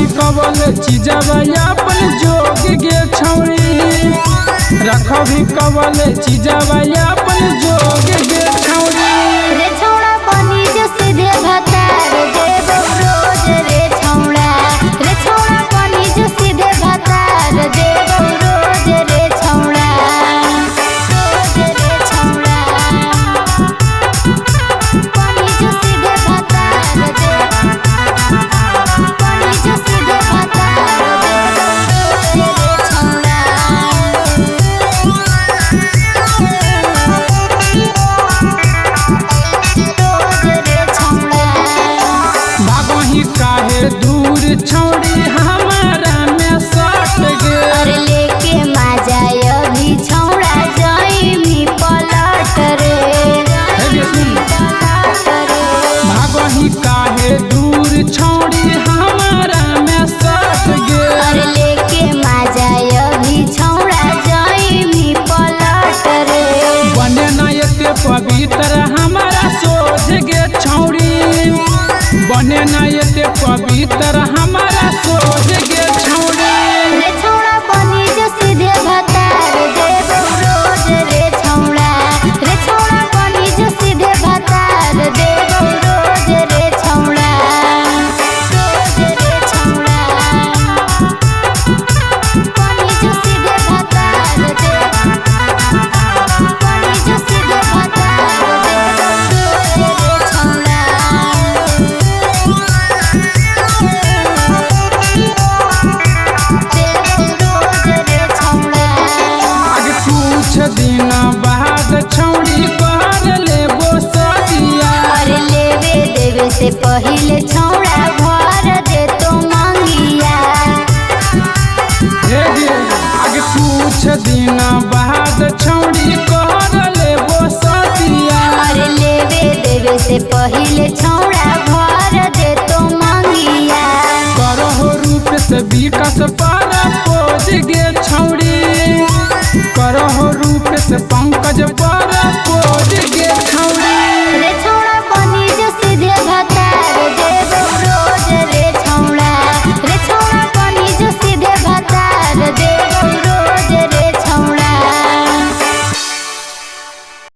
भी कवल चीजवा अपन जोग गे छौरी, रख भी कवल चीजवा अपन जोग गे छौरी। रे छौड़ा बनी जो सीधे भतार देव रोज रे छौड़ा, रे छौड़ा बनी जो सीधे भतार देव रोज रे छौड़ा, रोज रे छौड़ा बनी जो सीधे भतार देव, बनी जो सीधे भतार देव रोज रे छौड़ा। भागही काहे दूर छौड़ी हमारा में सट गे, अरे लेके माजा अभी छौड़ा जाइमी पलट रे, पलट रे। भागही काहे दूर छौड़ी हमारा में सट गे, अरे लेके माजा अभी छौड़ा जाइमी पलट रे। बने ना एते पवित्र हमारा सोच गे छौड़ी, बने ना एते पवित्र हमारा सोच गे छौड़ी। रे छौड़ा बनी जो सीधे भतार देव रोज रे छौड़ा, रे छौड़ा बनी जो सीधे भतार देव रोज रे छौड़ा, रोज रे छौड़ा बनी जो सीधे भतार देव, बनी जो सीधे भतार देव रोज रे छौड़ा। आगे कुछ दिन बाद छौड़ी कर लेबो सदिया, अरे लेवे देवे से पहिले छौड़ा भर दे तो मंगिया, हे गे आगे कुछ दिन बाद छौड़ी कर लेबो सदिया। अरे लेवे देवे से पहिले छौड़ा भर दे तो मंगिया। करहो रूप से विकास